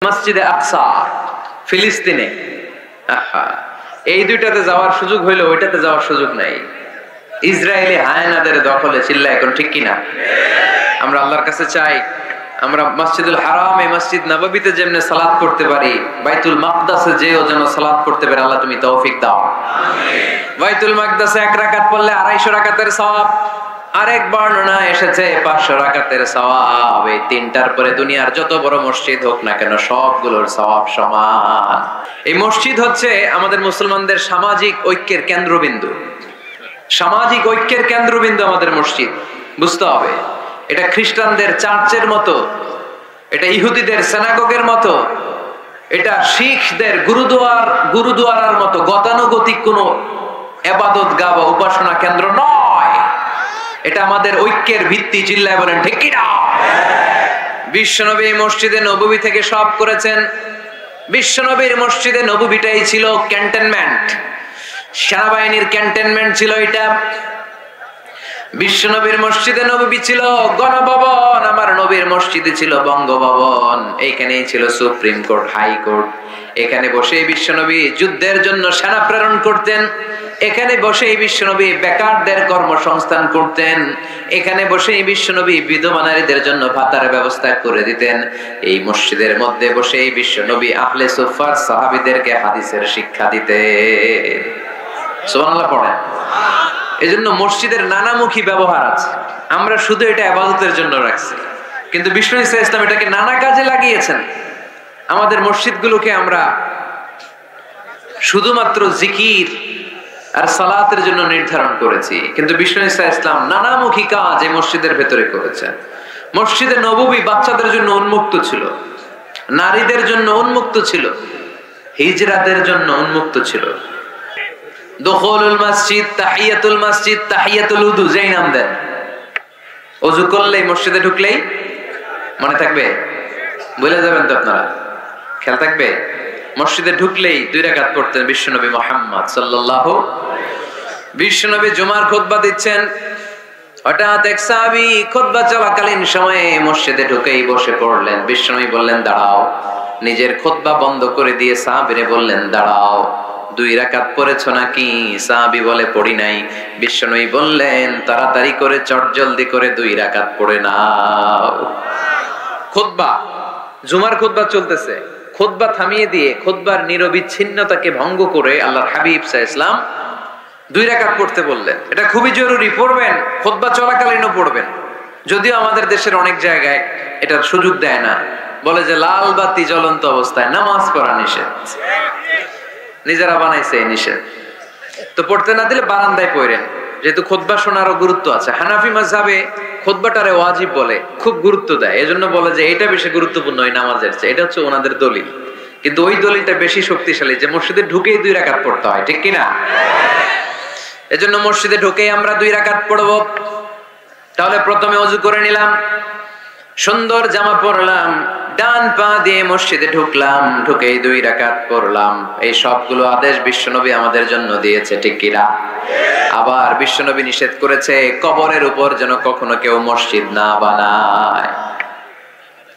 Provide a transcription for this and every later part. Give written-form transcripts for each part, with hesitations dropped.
মসজিদে আকসা ফিলিস্তিনে। এই দুইটাতে যাওয়ার সুযোগ হইলো, ওইটাতে যাওয়ার সুযোগ নাই। ইসরায়েলি হায়নাদের দখলে। চিল্লা এখন ঠিক কিনা? আমরা আল্লাহর কাছে চাই আমরা মসজিদুল হারামে, মসজিদ নববীতে যেমনে সালাত করতে পারি, বাইতুল মাকদাসে যেও যেন সালাত করতে পারে। আল্লাহ তুমি তৌফিক দাও। বাইতুল মাকদাসে 1 রাকাত পড়লে 250 রাকাতের সওয়াব। আরেক বর্ণনা এসেছে 500 রাকাতের সওয়াব। এই তিনটার পরে দুনিয়ার যত বড় মসজিদ হোক না কেন সবগুলোর সওয়াব সমান। এই মসজিদ হচ্ছে আমাদের মুসলমানদের সামাজিক ঐক্যের কেন্দ্রবিন্দু। সামাজিক ঐক্যের কেন্দ্রবিন্দু আমাদের মসজিদ, বুঝতে হবে। এটা খ্রিস্টানদের চার্চের মতো, এটা ইহুদিদের সিনাগগের মতো, এটা শিখদের গুরুদুয়ারার মতো গতানুগতিক কোনো ইবাদত গাহ বা উপাসনা কেন্দ্র নয়। এটা আমাদের ঐক্যের ভিত্তি। চিল্লায় বলেন ঠিক কি না? বিশ্বনবী মসজিদে নববী থেকে সব করেছেন। বিশ্বনবীর মসজিদে নববীটাই ছিল ক্যান্টনমেন্ট, সেনাবাহিনীর ক্যান্টনমেন্ট ছিল এটা। বিশ্বনবীর মসজিদে নববী ছিল গণভবন, আমার নবীর মসজিদে ছিল বঙ্গভবন। এইখানেই ছিল সুপ্রিম কোর্ট, হাই কোর্ট। এখানে বসেই বিশ্বনবী যুদ্ধের জন্য সেনা প্রেরণ করতেন। এখানে বসেই বিশ্বনবী বেকারদের কর্মসংস্থান করতেন। এখানে বসেই বিশ্বনবী বিধবা নারীদের জন্য ভাতার ব্যবস্থা করে দিতেন। এই মসজিদের মধ্যে বসেই বিশ্বনবী আহলে সুফফার সাহাবীদেরকে হাদিসের শিক্ষা দিতেন। সুবহানাল্লাহ পড়েন। এজন্য মসজিদের নানামুখী ব্যবহার আছে। আমরা শুধু এটা ইবাদতের জন্য রাখছি, কিন্তু বিষ্ণু ইসলাম এটাকে নানা কাজে লাগিয়েছেন। আমাদের মসজিদগুলোকে আমরা শুধুমাত্র জিকির আর সালাতের জন্য নির্ধারণ করেছি, কিন্তু বিষ্ণু ইসলাম নানামুখী কাজ এই মসজিদের ভেতরে করেছেন। মসজিদে নববী বাচ্চাদের জন্য উন্মুক্ত ছিল, নারীদের জন্য উন্মুক্ত ছিল, হিজরাদের জন্য উন্মুক্ত ছিল। দুখুলুল মসজিদ, তাহিয়াতুল মসজিদ, তাহিয়াতুল উযু যেই নাম দেন। ওযু করলেই মসজিদে ঢুকলেই মনে থাকবে? বলে যাবেন তো আপনারা, খেয়াল থাকবে? মসজিদে ঢুকলেই 2 রাকাত পড়তেন বিশ্বনবী মুহাম্মদ সাল্লাল্লাহু। বিশ্বনবী জুমার খুতবা দিচ্ছেন, হঠাৎ এক সাহাবী খুতবা চলাকালীন সময়ে মসজিদে ঢুকেই বসে পড়লেন। বিশ্বনবী বললেন দাঁড়াও। নিজের খুতবা বন্ধ করে দিয়ে সাহাবীরে বললেন দাঁড়াও, 2 রাকাত পড়েছো নাকি? সাহাবী বলে পড়ি নাই। বিশ্বনবী বললেন তাড়াতাড়ি করে চটজলদি করে 2 রাকাত পড়ে নাও। খুতবা, জুমার খুতবা চলতেছে, খুতবা থামিয়ে দিয়ে খুতবার নিরবিচ্ছিন্নতাকে ভঙ্গ করে আল্লাহর হাবিব সাল্লাল্লাহু আলাইহি ওয়াসাল্লাম 2 রাকাত পড়তে বললেন। এটা খুবই জরুরি, পড়বেন, খুতবা চলাকালীনও পড়বেন। যদিও আমাদের দেশের অনেক জায়গায় এটার সুযোগ দেয় না, বলে যে লাল বাতি জ্বলন্ত অবস্থায় নামাজ পড়া নিষেধ। নিজেরা বানাইছে এই নিষেধ, তো পড়তে না দিলে বারান্দায় পড়েন, যেহেতু খুতবা শোনারও গুরুত্ব আছে। হানাফি মাযহাবে খুতবাটারে ওয়াজিব বলে, খুব গুরুত্ব দেয়। এজন্য বলে যে এটা বেশি গুরুত্বপূর্ণ ওই নামাজের চেয়ে। এটা হচ্ছে ওনাদের দলিল, কিন্তু ওই দলিলটা বেশি শক্তিশালী যে মসজিদে ঢুকেই 2 রাকাত পড়তে হয়, ঠিক কিনা? এজন্য মসজিদে ঢুকেই আমরা 2 রাকাত পড়ব। তাহলে প্রথমে ওযু করে নিলাম, সুন্দর জামা পরলাম, ডান পা দিয়ে মসজিদে ঢুকলাম, ঢুকেই 2 রাকাত পড়লাম। এই সবগুলো আদেশ বিশ্বনবী আমাদের জন্য দিয়েছে, ঠিক কিনা? আবার বিশ্বনবী নিষেধ করেছে কবরের উপর যেন কখনো কেউ মসজিদ না বানায়।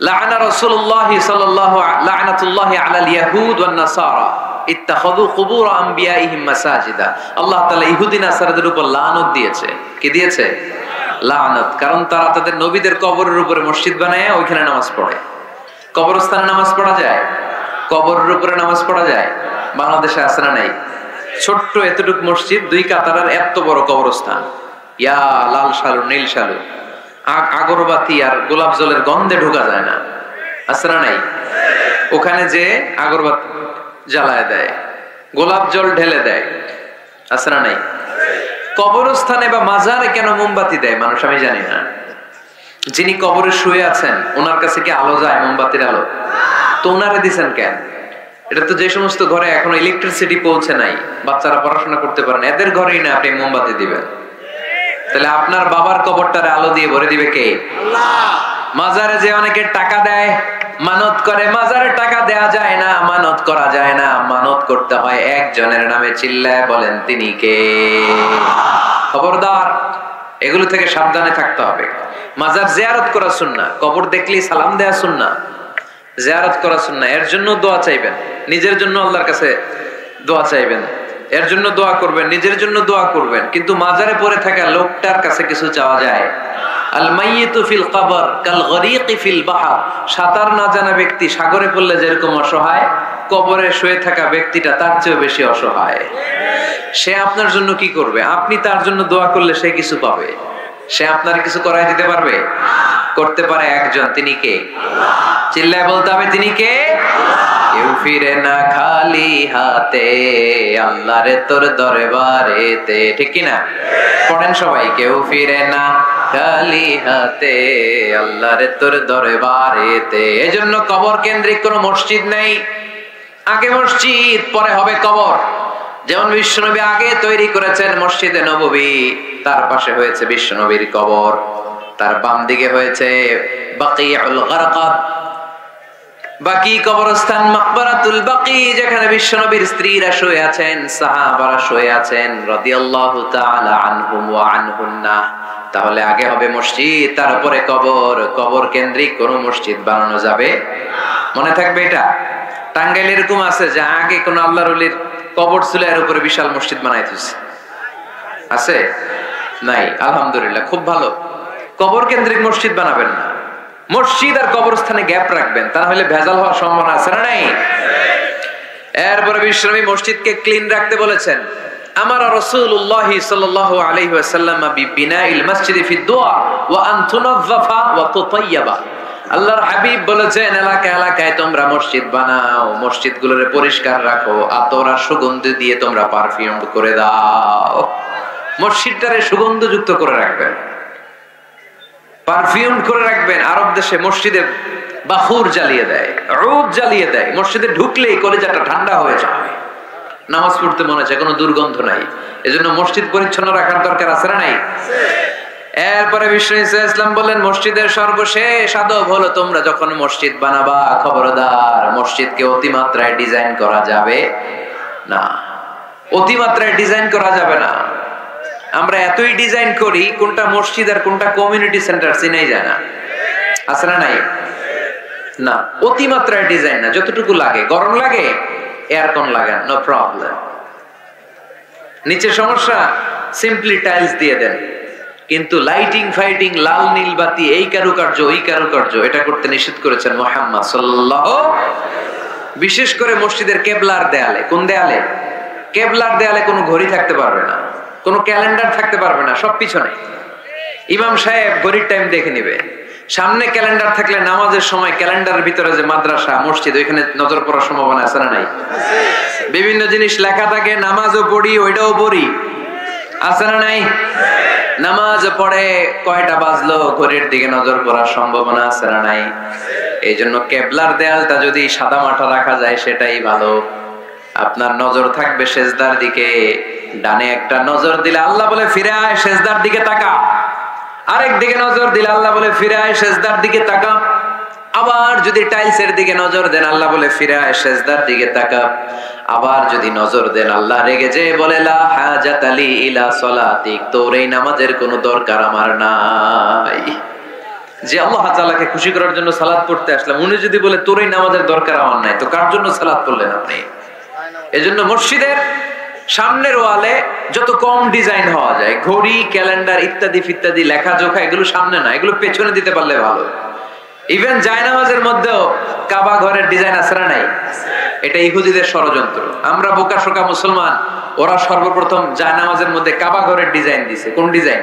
লাআনা রাসূলুল্লাহ সাল্লাল্লাহু লাআনাতুল্লাহি আলাল ইয়াহুদ ওয়ান নাসারা ইত্তাখাযু কুবুর আমবিয়াইহিম মাসাজিদা। আল্লাহ তাআলা ইহুদি নাসারাদের উপর লানত দিয়েছে। কি দিয়েছে? লানত। কারণ তারা তাদের নবীদের কবরের উপরে মসজিদ বানায় ওইখানে নামাজ পড়ে। কবরস্থানে নামাজ পড়া যায়? কবরের উপরে নামাজ পড়া যায়? বাংলাদেশে আছে না নাই? ছোট্ট এতটুক মসজিদ, 2 কাতারের এত বড় কবরস্থান। ইয়া লাল শালু, নীল শালু, আগরবাতি আর গোলাপ জলের গন্ধে ঢোকা যায় না, আছে না নাই? ওখানে যে আগরবাতি জ্বালায় দেয়, গোলাপ জল ঢেলে দেয়, আছে না নাই? কবরস্থানে বা মাজারে কেন মোমবাতি দেয় মানুষ আমি জানি না। যিনি কবরে শুয়ে আছেন ওনার কাছে কি আলো যায়? মোমবাতির আলো তো ওনারে দিছেন কেন? এটা তো যে সমস্ত ঘরে এখনো ইলেকট্রিসিটি পৌঁছে নাই, বাচ্চারা পড়াশোনা করতে পারেন, এদের ঘরেই না আপনি মোমবাতি দিবেন। তাহলে আপনার বাবার কবরটারে আলো দিয়ে ভরে দিবে কে? আল্লাহ। মাজারে যে অনেকে টাকা দেয়, মানত করে, মাজারে টাকা দেয়া যায় না, মানত করা যায় না, মানত করতে হয় একজনের নামে। চিল্লায় বলেন তিনি কে? খবরদার, এগুলো থেকে সাবধানে থাকতে হবে। মাজার জিয়ারত করা সুন্নাহ, কবর দেখলেই সালাম দেয়া সুন্নাহ। জিয়ারত করা সুন্নাহ, এর জন্য দোয়া চাইবেন, নিজের জন্য আল্লাহর কাছে দোয়া চাইবেন, এর জন্য দোয়া করবেন, নিজের জন্য দোয়া করবেন। কিন্তু মাজারে পড়ে থাকা লোকটার কাছে কিছু চাওয়া যায়? আল মাইয়িতু ফিল কবর কাল গরীকি ফিল বাহর, সাঁতার না জানা ব্যক্তি সাগরে পড়লে যেরকম অসহায়, কবরে শুয়ে থাকা ব্যক্তিটা তার চেয়ে বেশি অসহায়। সে আপনার জন্য কি করবে? আপনি তার জন্য দোয়া করলে সে কিছু পাবে? সে আপনার কিছু করাই দিতে পারবে? করতে পারে একজন, তিনি কে? চিল্লায় বলতে হবে, তিনি কে? কেউ ফিরে না খালি হাতে, আল্লাহরে তোর দরবারেতে, ঠিক কি না? পড়েন সবাই, কেউ ফিরে না খালি হাতে, আল্লাহরে তোর দরবারেতে। এজন্য কবর কেন্দ্রিক কোনো মসজিদ নেই। আগে মসজিদ, পরে হবে কবর। যেমন বিশ্বনবী আগে তৈরি করেছেন মসজিদে নববী, তার পাশে হয়েছে বিশ্বনবীর কবর, তার বাম দিকে হয়েছে বাকিউল গারকাদ, বাকি কবরস্থান, মাকবারাতুল বাকি, যেখানে বিশ্বনবীর স্ত্রীরা শুয়ে আছেন, সাহাবারা শুয়ে আছেন রাদিয়াল্লাহু তাআলা আনহুম ওয়া আনহুন্না। তাহলে আগে হবে মসজিদ, তারপরে কবর। কবর কেন্দ্রিক কোন মসজিদ বানানো যাবে মনে থাকবে এটা? টাঙ্গাইল এরকম আছে যে আগে কোন আল্লাহর ওলির কবর ছিল, এর উপরে বিশাল মসজিদ বানাই দিয়েছে, আছে? নাই, আলহামদুলিল্লাহ, খুব ভালো। কবর কেন্দ্রিক মসজিদ বানাবেন না, মসজিদ আর কবরস্থানে গ্যাপ রাখবেন, তা হলে ভেজাল হওয়ার সম্ভাবনা আছে না নাই? এরপরে বিশ্বনবী মসজিদকে ক্লিন রাখতে বলেছেন। আমার রাসূলুল্লাহ সাল্লাল্লাহু আলাইহি ওয়াসাল্লাম বিবিনাইল মসজিদি ফি দুআ ওয়া আন তুনাযযাফা ওয়া তুতায়্যাবা। আল্লাহর হাবিব বলেছেন, এলাকায় এলাকায় তোমরা মসজিদ বানাও, মসজিদগুলোরে পরিষ্কার রাখো, আতর আর সুগন্ধি দিয়ে তোমরা পারফিউম করে দাও, মসজিদটারে সুগন্ধযুক্ত করে রাখবেন, পারফিউম করে রাখবেন। আরব দেশে মসজিদে বাখুর জ্বালিয়ে দেয়, উদ জ্বালিয়ে দেয়, মসজিদে ঢুকলেই কলিজাটা ঠান্ডা হয়ে যায়, নামাজ পড়তে মনে চায়, কোনো দুর্গন্ধ নাই। এজন্য মসজিদ পরিচ্ছন্ন রাখার দরকার আছে না নাই? এরপরে বিষ্ণু ইসলাম বললেন, মসজিদের সর্বশেষ আদব হলো তোমরা যখন মসজিদ বানাবা, খবরদার মসজিদকে অতিমাত্রায় ডিজাইন করা যাবে না, অতিমাত্রায় ডিজাইন করা যাবে না। আমরা এতই ডিজাইন করি, কোনটা মসজিদ আর কোনটা কমিউনিটি সেন্টার চিনাই যায় না, আছে না নাই? না, অতিমাত্রায় ডিজাইন না, যতটুকু লাগে। গরম লাগে, এয়ারকন লাগান, নো প্রবলেম। নিচে সমস্যা, সিম্পলি টাইলস দিয়ে দেন। কিন্তু লাইটিং ফাইটিং, লাল নীল বাতি, এই কারুকার্য ওই কারুকার্য, এটা করতে নিষেধ করেছেন মুহাম্মদ সাল্লাল্লাহু। বিশেষ করে মসজিদের কেবলার দেয়ালে। কোন দেয়ালে? কেবলার দেয়ালে কোনো ঘড়ি থাকতে পারবে না, কোনো ক্যালেন্ডার থাকতে পারবে না, সব পিছনে। ইমাম সাহেব ঘড়ির টাইম দেখে নিবে। সামনে ক্যালেন্ডার থাকলে নামাজের সময় ক্যালেন্ডারের ভিতরে যে মাদ্রাসা মসজিদ, ওইখানে নজর পড়ার সম্ভাবনা আছে না নাই? বিভিন্ন জিনিস লেখা থাকে, নামাজও পড়ি, ওইটাও পড়ি, আছে না নাই? নামাজ পড়ে কয়টা বাজলো, ঘড়ির দিকে নজর পড়ার সম্ভাবনা আছে না নাই? এই জন্য কেবলার দেয়ালটা যদি সাদা মাটা রাখা যায় সেটাই ভালো। আপনার নজর থাকবে সেজদার দিকে, ডানে একটা নজর দিলে আল্লাহ বলে ফিরে আয়, সেজদার দিকে তাকা। আরেক দিকে নজর দিলে আল্লাহ বলে ফিরে আয়, সেজদার দিকে তাকা। আবার যদি টাইলসের দিকে নজর দেন, আল্লাহ বলে ফিরে আয়, সেজদার দিকে তাকা। আবার যদি নজর দেন, আল্লাহ রেগে যে বলে লা হাজাত লি ইলা সলাতিক, তোর এই নামাজের কোনো দরকার আমার নাই। যে আল্লাহ তাআলাকে খুশি করার জন্য সালাত পড়তে আসলাম, উনি যদি বলে তোর এই নামাজের দরকার আমার নাই, তো কার জন্য সালাত পড়লেন আপনি? এজন্য মসজিদের সামনের ওয়ালে যত কম ডিজাইন হওয়া যায়, ঘড়ি, ক্যালেন্ডার ইত্যাদি ইত্যাদি, লেখা জোখা, এগুলো সামনে না, এগুলো পেছনে দিতে পারলে ভালো। ইভেন জায়নামাজের মধ্যেও কাবা ঘরের ডিজাইন আছে না নাই? এটা ইহুদিদের ষড়যন্ত্র। আমরা বোকা শোকা মুসলমান, ওরা সর্বপ্রথম জায়নামাজের মধ্যে কাবা ঘরের ডিজাইন দিছে। কোন ডিজাইন?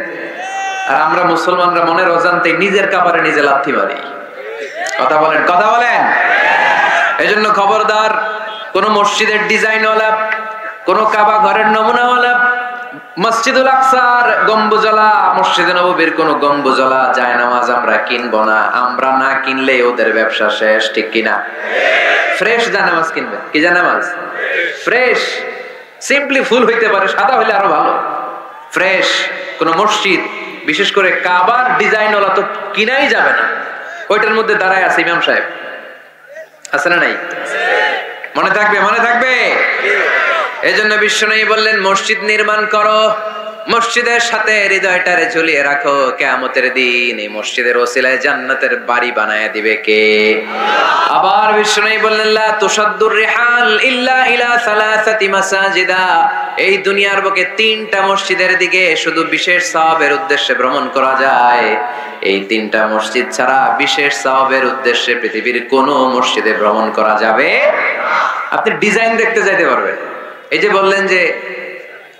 আর আমরা মুসলমানরা মনের অজান্তে নিজের কাবারে নিজে লাথি মারি। কথা বলেন, কথা বলেন। এজন্য খবরদার, কোন মসজিদের ডিজাইনওয়ালা, কোন কাবা ঘরের নমুনাওয়ালা, মসজিদুল আকসার গম্বুজলা, মসজিদে নববীর কোন গম্বুজলা জায়নামাজ আমরা কিনবো না। আমরা না কিনলে ওদের ব্যবসা শেষ, ঠিক কিনা? ফ্রেশ জায়নামাজ কিনবেন। কি জায়নামাজ? ফ্রেশ। সিম্পলি ফুল হইতে পারে, সাদা হইলে আরো ভালো। ফ্রেশ কোন মসজিদ, বিশেষ করে কাবার ডিজাইনওয়ালা তো কিনাই যাবে না। ওইটার মধ্যে দাঁড়ায় আছে ইমাম সাহেব, আছে না নাই? মনে থাকবে, মনে থাকবে। এই জন্য বিশ্বনবী বললেন, মসজিদ নির্মাণ করো, মসজিদের সাথে হৃদয়টারে ঝুলিয়ে রাখো, কিয়ামতের দিন এই মসজিদের ওসিলায় জান্নাতের বাড়ি বানায় দিবে কে? আবার বিষ্ণু বললেন লা তুসাদ্দুর রিহাল ইল্লা ইলা সালাসাতি মাসাজিদা, এই দুনিয়ার বুকে তিনটা মসজিদের দিকে শুধু বিশেষ সওয়াবের উদ্দেশ্যে ভ্রমণ করা যায়। এই তিনটা মসজিদ ছাড়া বিশেষ সওয়াবের উদ্দেশ্যে পৃথিবীর কোনো মসজিদে ভ্রমণ করা যাবে। আপনি ডিজাইন দেখতে যাইতে পারবেন। এই যে বললেন যে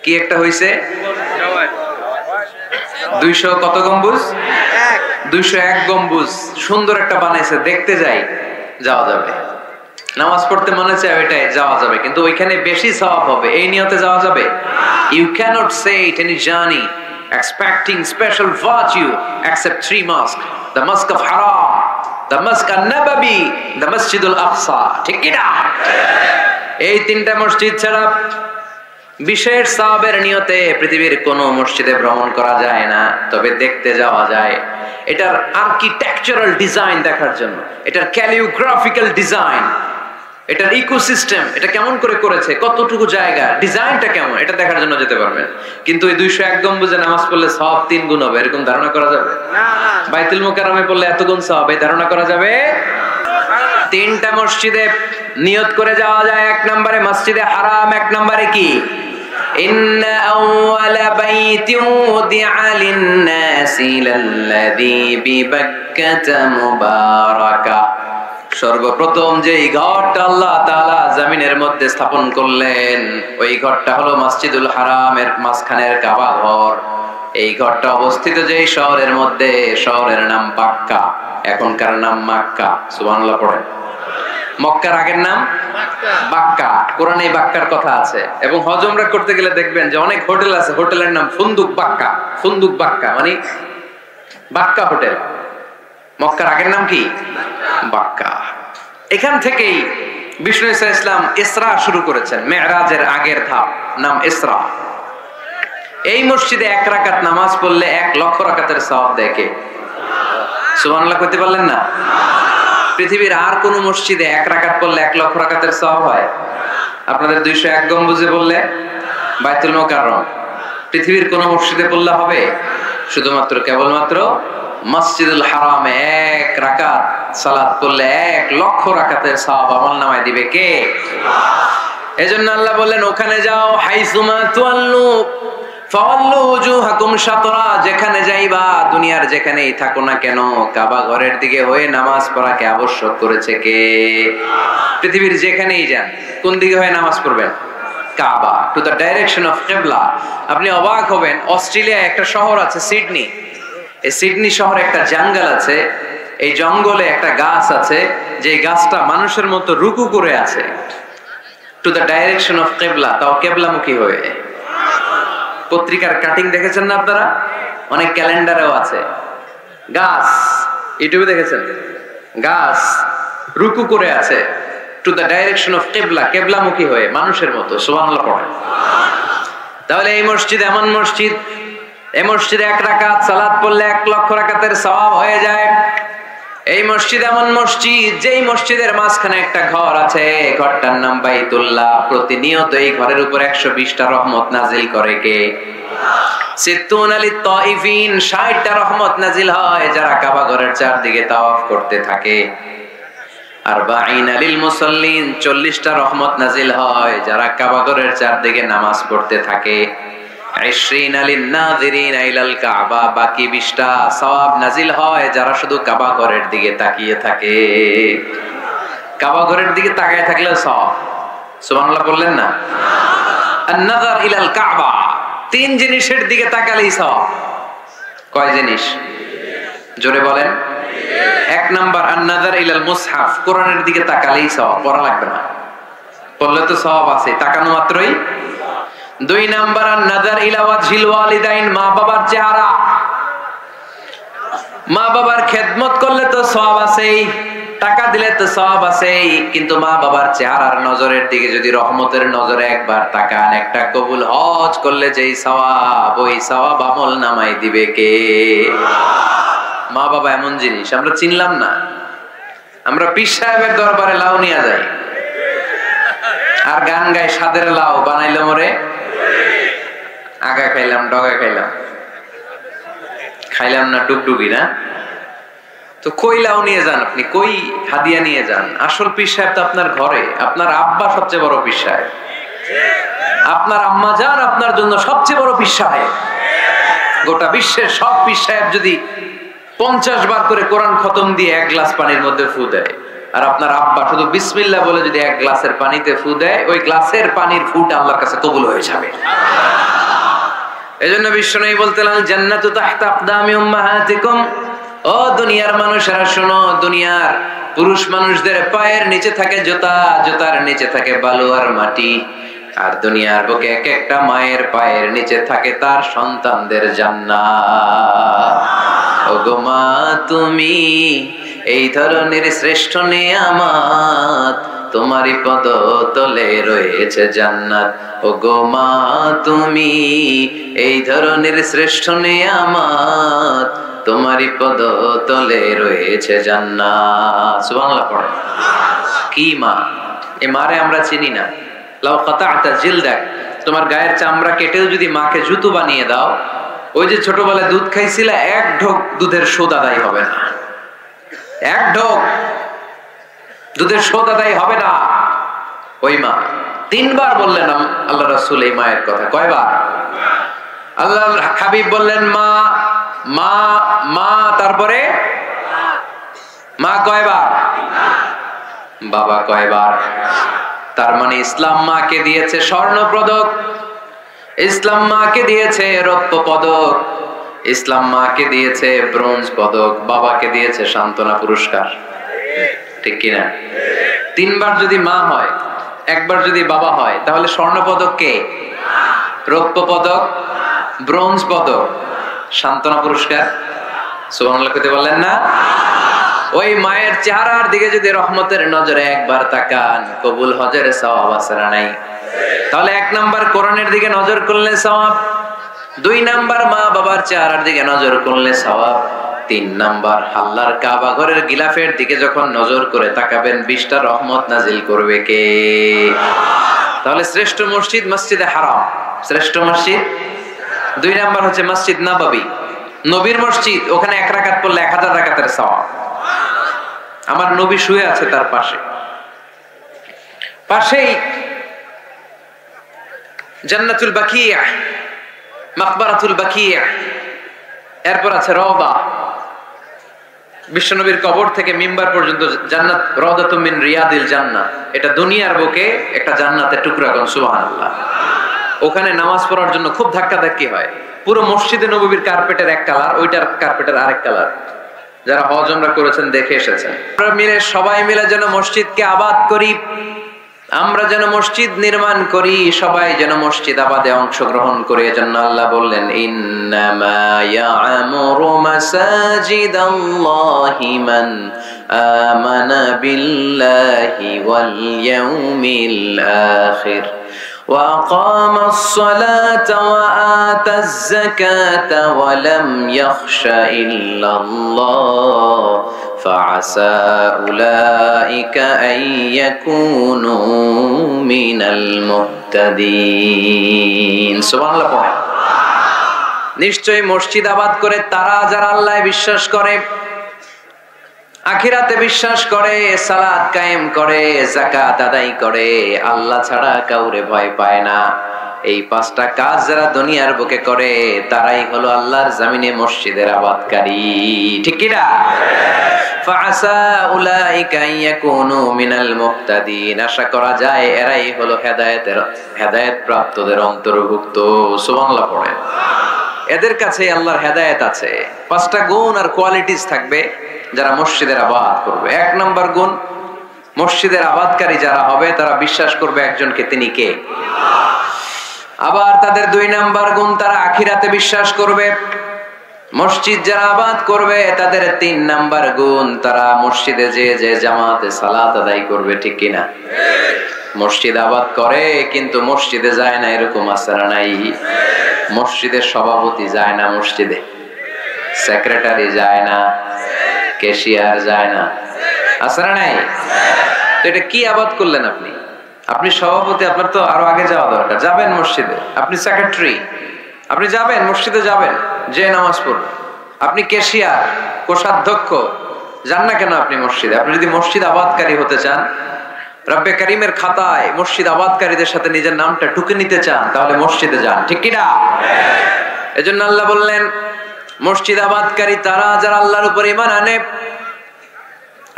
কি একটা হইছে 200 কত গম্বুজ, 201 গম্বুজ, সুন্দর একটা বানাইছে, দেখতে যাই, যাওয়া যাবে। নামাজ পড়তে মনে চায় ওইটাই যাওয়া যাবে, কিন্তু ওইখানে বেশি সওয়াব হবে এই নিয়তে যাওয়া যাবে? You cannot say it any journey expecting special virtue except 3 mosques, the mosque of Haram, the mosque an-Nabawi, the Masjid al-Aqsa, ঠিক কি না? এই তিনটা মসজিদ ছাড়া বিশেষ সওয়াবের নিয়তে পৃথিবীর কোন মসজিদে ভ্রমণ করা যায় না, তবে দেখতে যাওয়া যায়। এটার আর্কিটেকচারাল ডিজাইন দেখার জন্য, এটার ক্যালিওগ্রাফিক্যাল ডিজাইন, এটার ইকোসিস্টেম, এটা কেমন করে করেছে, কতটুকু জায়গা, ডিজাইনটা কেমন, এটা দেখার জন্য যেতে পারবেন। কিন্তু এই 201 গম্বুজে নামাজ পড়লে সওয়াব 3 গুণ হবে, এরকম ধারণা করা যাবে? বাইতুল মুকাররমে পড়লে এত গুণ সওয়াব, এই ধারণা করা যাবে? তিনটা মসজিদে নিয়ত করে যাওয়া যায়। 1 নম্বরে মসজিদে হারাম, 1 নম্বরে কি? ইন্না আউওয়ালা বাইতিন উদিআ লিন-নাসি লাল্লাযী বিবাক্কাতা মুবারাকা, সর্বপ্রথম যে ঘরটা আল্লাহ তাআলা জমিনের মধ্যে স্থাপন করলেন, ওই ঘরটা হলো মসজিদুল হারামের মাঝখানের কাবা ঘর। এই ঘরটা অবস্থিত যেই শহরের মধ্যে, শহরের নাম বাক্কা, এখনকার নাম মক্কা। সুবহানাল্লাহ পড়েন। মক্কার আগের নাম বাক্কা, কোরআনে বাক্কার কথা আছে। এবং হজ উমরা করতে গেলে দেখবেন যে অনেক হোটেল আছে, হোটেলের নাম ফুন্দুক বাক্কা। ফুন্দুক বাক্কা মানে বাক্কা হোটেল। মক্কার আগের নাম কি? বাক্কা। এখান থেকেই বিষ্ণু ঈসা ইসলাম ইসরা শুরু করেছেন, মেরাজের আগের ধাপ, নাম ইসরা। এই মসজিদে 1 রাকাত নামাজ পড়লে 1 লক্ষ রাকাতের সওয়াব দেয় কে? সুবহানাল্লাহ কইতে পারলেন না? পৃথিবীর আর কোন মসজিদে 1 রাকাত পড়লে 1 লক্ষ রাকাতের সওয়াব হয়? আপনাদের 201 গম্বুজে বললে, বাইতুল মুকাররম, পৃথিবীর কোন মসজিদে পড়লে হবে? শুধুমাত্র কেবলমাত্র মসজিদুল হারামে 1 রাকাত সালাত পড়লে 1 লক্ষ রাকাতের সওয়াব আমলনামায় দিবে কে? এজন্য আল্লাহ বললেন ওখানে যাও, হাইসুমা তুয়াল্লু ফাওয়াল্লু ওজুহাকুম শাতরা, যেখানে যাইবা, দুনিয়ার যেখানেই থাকো না কেন, কাবা ঘরের দিকে হয়ে নামাজ পড়াকে আবশ্যক করেছে কে? পৃথিবীর যেখানেই যান, কোন দিকে হয়ে নামাজ পড়বেন? কাবা, টু দ্য ডাইরেকশন অফ কিবলা। আপনি অবাক হবেন, অস্ট্রেলিয়ায় একটা শহর আছে সিডনি, এই সিডনি শহরে একটা জঙ্গল আছে, এই জঙ্গলে একটা গাছ আছে, যে গাছটা মানুষের মতো রুকু করে আছে, টু দ্য ডাইরেকশন অফ কিবলা, তাও কিবলামুখী হয়ে। পত্রিকার কাটিং দেখেছেন না আপনারা? অনেক ক্যালেন্ডারেও আছে গাছ, ইউটিউবে দেখেছেন, গাছ রুকু করে আছে, টু দ্য ডাইরেকশন অফ কিবলা, কিবলামুখী হয়ে মানুষের মতো। সুবহানাল্লাহ পড়ে। তাহলে এই মসজিদ এমন মসজিদ, এই মসজিদে 1 রাকাত সালাত পড়লে 1 লক্ষ রাকাতের সওয়াব হয়ে যায়। এই মসজিদ এমন মসজিদ, যেই মসজিদের মাঝখানে একটা ঘর আছে, ঘরটার নাম বাইতুল্লাহ। প্রতিনিয়ত এই ঘরের উপর 120টা রহমত নাজিল করে কে? সিত্তুন আলিত তাইফিন, 60টা রহমত নাজিল হয় যারা কাবা ঘরের চারদিকে তাওয়াফ করতে থাকে। আরবাঈন লিল মুসাল্লিন, 40টা রহমত নাজিল হয় যারা কাবা ঘরের চারদিকে নামাজ পড়তে থাকে। 20 লিন নাযিরিন ইলাল কাবা, বাকি 20টা সওয়াব নাজিল হয় যারা শুধু কাবা ঘরের দিকে তাকিয়ে থাকে। কাবা ঘরের দিকে তাকিয়ে থাকলে সওয়াব। সুবহানাল্লাহ বললেন না? আন-নাযার ইলাল কাবা, 3 জিনিসের দিকে তাকালেই সওয়াব। কয় জিনিস? জোরে বলেন। 1 নাম্বার আন-নাযার ইলাল মুসহাফ, কোরআনের দিকে তাকালেই সওয়াব, পড়া লাগবে না, পড়লে তো সওয়াব আছে, তাকানো মাত্রই। 2 নাম্বার আন-নাযার ইলা ওয়াজহিল ওয়ালিদাইন, মা বাবার চেহারা, মা বাবার খেদমত করলে তো সওয়াব আছেই, টাকা দিলে তো সওয়াব আছেই, কিন্তু মা বাবার চেহারার নজরের দিকে যদি রহমতের নজরে একবার তাকান, একটা কবুল হজ করলে যেই সওয়াব, ওই সওয়াব আমল নামাই দিবে কে? মা বাবা এমন জিনিস আমরা চিনলাম না। আমরা পীর সাহেবের দরবারে লাউ নিয়ে যাই আর গান গাই, সাদের লাউ বানাইলে মরে। আগা খাইলাম, ডগা খাইলাম, খাইলাম না ডুগডুগি না। তো কই লাউ নিয়ে যান আপনি, কই হাদিয়া নিয়ে যান? আসল পীর সাহেব তো আপনার ঘরে। আপনার আব্বা সবচেয়ে বড় পীর সাহেব, আপনার আম্মা জান আপনার জন্য সবচেয়ে বড় পীর সাহেব। গোটা বিশ্বের সব পীর সাহেব যদি 50 বার করে কোরআন খতম দিয়ে এক গ্লাস পানির মধ্যে ফু দেয়, আর আপনার আব্বা শুধু বিসমিল্লাহ বলে যদি এক গ্লাসের পানিতে ফু দেয়, ওই গ্লাসের পানির ফুটা আল্লাহর কাছে কবুল হয়ে যাবে। এজন্য বিশ্বনবী বলতেন, জান্নাতু তাহতা আকদামি উম্মাহাতিকুম। ও দুনিয়ার মানুষেরা শোনো, দুনিয়ার পুরুষ মানুষদের পায়ের নিচে থাকে জুতা, জুতার নিচে থাকে বালু আর মাটি, আর দুনিয়ার বুকে এক একটা মায়ের পায়ের নিচে থাকে তার সন্তানদের জান্নাত। ওগো মা তুমি এই ধরনের শ্রেষ্ঠ নিয়ামত, তোমারই পদ তলে রয়েছে জান্নাত। ওগো মা তুমি এই ধরনের শ্রেষ্ঠ নিয়ামত, তোমারই পদ তলে রয়েছে জান্নাত। সুবহানাল্লাহ পড়ে। কি মা? এ মারে আমরা চিনি না। লাউ কাতা'তা জিলদাক, তোমার গায়ের চামড়া কেটেও যদি মাকে জুতো বানিয়ে দাও, ওই যে ছোটবেলায় দুধ খাইছিলা, এক ঢোক দুধের শোধ আদায় হবে না। এক ঢোক দুধের শোধ আদায় হবে না। ওই মা 3 বার বললেন আল্লাহ রাসূল এই মায়ের কথা। কয়বার? আল্লাহর হাবিব বললেন মা মা মা, তারপরে মা কয়বার? বাবা কয়বার? তার মানে ইসলাম মাকে দিয়েছে স্বর্ণ পদক, ইসলাম মাকে দিয়েছে রৌপ্য পদক, ইসলাম মাকে দিয়েছে ব্রোঞ্জ পদক, বাবাকে দিয়েছে সান্ত্বনা পুরস্কার। ঠিক কিনা? 3 বার যদি মা হয়, একবার যদি বাবা হয়, তাহলে স্বর্ণ পদক কে? রৌপ্য পদক, ব্রোঞ্জ পদক, সান্ত্বনা পুরস্কার। সুবহানাল্লাহ কইতে বললেন না? ওই মায়ের চেহারার দিকে যদি রহমতের নজরে একবার তাকান, কবুল হজের সওয়াব আছে না নাই? তাহলে 1 নাম্বার কোরআনের দিকে নজর করলে সওয়াব, 2 নাম্বার মা বাবার চেহারার দিকে নজর করলে সওয়াব, 3 নাম্বার আল্লাহর কাবা ঘরের গিলাফের দিকে যখন নজর করে তাকাবেন, 20টা রহমত নাজিল করবে কে? তাহলে শ্রেষ্ঠ মসজিদ মসজিদে হারাম, শ্রেষ্ঠ মসজিদ। 2 নাম্বার হচ্ছে মসজিদ নববী, নবীর মসজিদ, ওখানে 1 রাকাত পড়লে 1000 রাকাতের সওয়াব। আমার নবী শুয়ে আছে তার পাশে, পাশেই জান্নাতুল বাকিয়া, মাকবারাতুল বাকিয়া, এরপর আছে রওবা। বিশ্বনবীর কবর থেকে মিম্বার পর্যন্ত জান্নাত, রাওদাতুম মিন রিয়াদিল জান্নাহ। এটা দুনিয়ার বুকে একটা জান্নাতের টুকরা। কোন সুবহানাল্লাহ। ওখানে নামাজ পড়ার জন্য খুব ধাক্কাধাক্কি হয়। পুরো মসজিদে নববীর কার্পেটের এক কালার, ওইটার কার্পেটের আরেক কালার। যারা হজ উমরা করেছেন দেখে এসেছেন। আমরা মিলে, সবাই মিলে যেন মসজিদকে আবাদ করি, আমরা যেন মসজিদ নির্মাণ করি, সবাই যেন মসজিদ আবাদে অংশগ্রহণ করে। এজন্য আল্লাহ বললেন, ইন্নামা ইয়া'মুরু মাসাজিদাল্লাহি মান আমানা বিল্লাহি ওয়াল ইয়াউমিল আখির وأقام الصلاة وآتى الزكاة ولم يخش إلا الله فعسى أولئك أن يكونوا من المهتدين سبحان الله। নিশ্চয়ই মসজিদ আবাদ করে তারা যারা আল্লাহয় বিশ্বাস করে, আখিরাতে বিশ্বাস করে, সালাত কায়েম করে, যাকাত আদায় করে, আল্লাহ ছাড়া কাউরে ভয় পায় না, এই 5টা কাজ যারা দুনিয়ার বুকে করে, তারাই হলো আল্লাহর জমিনে মসজিদের আবাদকারী। ঠিক কি না? ফাআসা উলাইকা ইয়াকুনু মিনাল মুহতাদিন। আশা করা যায় এরাই হলো হেদায়েত প্রাপ্তদের অন্তর্ভুক্ত। সুবহানাল্লাহ পড়ে। এদের কাছে আল্লাহর হেদায়েত আছে। 5টা গুণ আর কোয়ালিটিস থাকবে যারা মসজিদের আবাদ করবে। 1 নাম্বার গুণ, মসজিদের আবাদকারী যারা হবে তারা বিশ্বাস করবে একজনকে, তিনি কে? আবার তাদের 2 নাম্বার গুণ, তারা আখিরাতে বিশ্বাস করবে। মসজিদ যারা আবাদ করবে তাদের 3 নাম্বার গুণ, তারা মসজিদে যে জামাতে সালাত আদায় করবে। ঠিক কিনা? মসজিদ আবাদ করে কিন্তু মসজিদে যায় না, এরকম আছে না নাই? মসজিদের সভাপতি যায় না মসজিদে, সেক্রেটারি যায় না, ক্যাশিয়ার যায় না, আছে না নাই? তো এটা কি আবাদ করলেন আপনি? আপনি সভাপতি, আপনার তো আরো আগে যাওয়া দরকার। যাবেন মসজিদে, আপনি সেক্রেটারি, আপনি যাবেন, মসজিদে যাবেন, যে নামাজ পড়বেন। আপনি ক্যাশিয়ার, কোষাধ্যক্ষ, যান না কেন আপনি মসজিদে? আপনি যদি মসজিদ আবাদকারী হতে চান, রব্বে কারিমের খাতায় মসজিদ আবাদকারীদের সাথে নিজের নামটা টুকে নিতে চান, তাহলে মসজিদে যান, ঠিক কিনা? এজন্য আল্লাহ বললেন, মসজিদ আবাদকারী তারা যারা আল্লাহর উপর ঈমান আনে,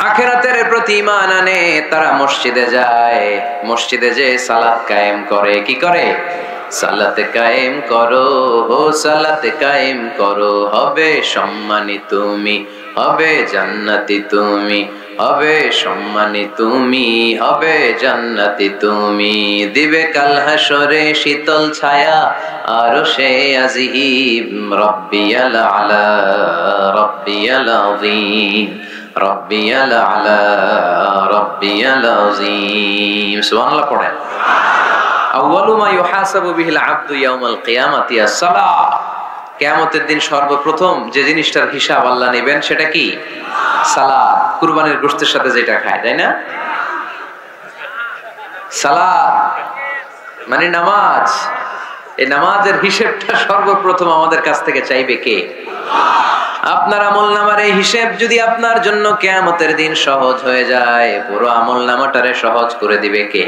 আখিরাতের প্রতি ঈমান আনে, তারা মসজিদে যায়। মসজিদে যে সালাত কায়েম করে, কি করে? সালাতে কায়েম করো, ও সালাতে কায়েম করো, হবে সম্মানী তুমি, হবে জান্নাতি তুমি, হবে সম্মানী তুমি, হবে জান্নাতি তুমি। দিবে কাল হাসরে শীতল ছায়া আরশে আজিম, রব্বিয়াল আলা, রব্বিয়াল আযীম, রব্বিয়াল আলা, রব্বিয়াল আযীম। সুবহানাল্লাহ পড়েন। আউয়ালু মা ইউহাসাবু বিহিল আবদু ইয়াউমাল কিয়ামাতি আস-সালাহ। কিয়ামতের দিন সর্বপ্রথম যে জিনিসটার হিসাব আল্লাহ নেবেন সেটা কি? সালাত। কুরবানির গোশতের সাথে যেটা খায়, তাই না? সালাত মানে নামাজ। এই নামাজের হিসাবটা সর্বপ্রথম আমাদের কাছ থেকে চাইবে কে? আপনার আমলনামার এই হিসাব যদি আপনার জন্য কিয়ামতের দিন সহজ হয়ে যায়, পুরো আমলনামাটারে সহজ করে দিবে কে?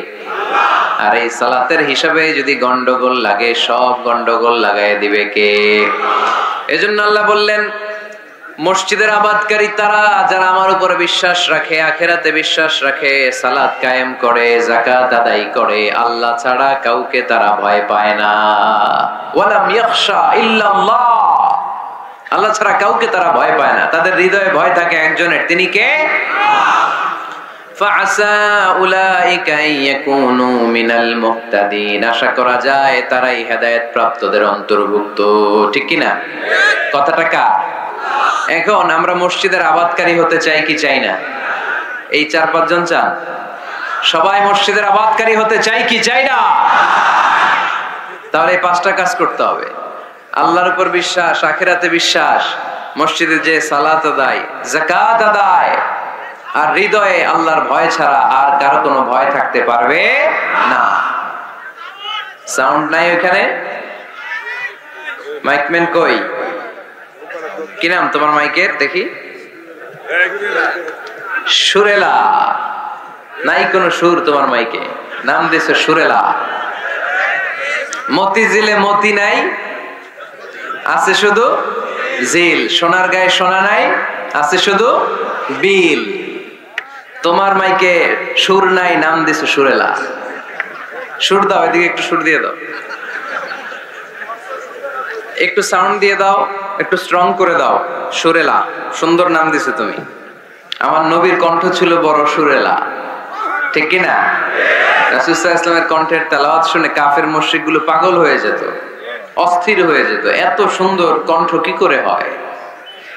আর এই সালাতের হিসাবে যদি গন্ডগোল লাগে, সব গন্ডগোল লাগায় দিবে কে? এজন্য আল্লাহ বললেন, মসজিদের আবাদকারী তারা যারা আমার উপরে বিশ্বাস রাখে, আখিরাতে বিশ্বাস রাখে, সালাত কায়েম করে, যাকাত আদায় করে, আল্লাহ ছাড়া কাউকে তারা ভয় পায় না। ওয়ালাম ইয়াখশা ইল্লাল্লাহ, আল্লাহ ছাড়া কাউকে তারা ভয় পায় না। তাদের হৃদয়ে ভয় থাকে একজনের, তিনি কে? ফাআসা উলাইকা ইয়াকুনু মিনাল মুহতাদিন, আশা করা যায় তারাই হেদায়েত প্রাপ্তদের অন্তর্ভুক্ত, ঠিক কি না? কথাটা কার? এখন আমরা মসজিদের আবাদকারী হতে চাই কি চাই না? এই 4-5 জন চান? সবাই মসজিদের আবাদকারী হতে চাই কি চাই না? তাহলে এই 5টা কাজ করতে হবে। আল্লাহর উপর বিশ্বাস, আখিরাতে বিশ্বাস, মসজিদে যে সালাত আদায়, যাকাত আদায়, আর হৃদয়ে আল্লাহর ভয় ছাড়া আর কারো কোনো ভয় থাকতে পারবে না। সাউন্ড নাই ওখানে? মাইকম্যান কই? কি নাম তোমার মাইকের? দেখি। সুরেলা। নাই কোনো সুর তোমার মাইকে, নাম দিয়েছে সুরেলা। মতিঝিলে মতি নাই, আছে শুধু জিল। সোনার গায়ে সোনা নাই, আছে শুধু বিল। তোমার মাইকে সুর নাই, নাম দিছো সুরেলা। সুর দাও, এদিকে একটু সুর দিয়ে দাও, একটু সাউন্ড দিয়ে দাও, একটু স্ট্রং করে দাও। সুরেলা, সুন্দর নাম দিছো তুমি। আমার নবীর কণ্ঠ ছিল বড় সুরেলা, ঠিক কিনা? রাসূল সাল্লাল্লাহু আলাইহি ওয়াসাল্লামের কণ্ঠের তেলাওয়াত শুনে কাফের মুশরিকগুলো পাগল হয়ে যেত, অস্থির হয়ে যেত, এত সুন্দর কণ্ঠ কি করে হয়।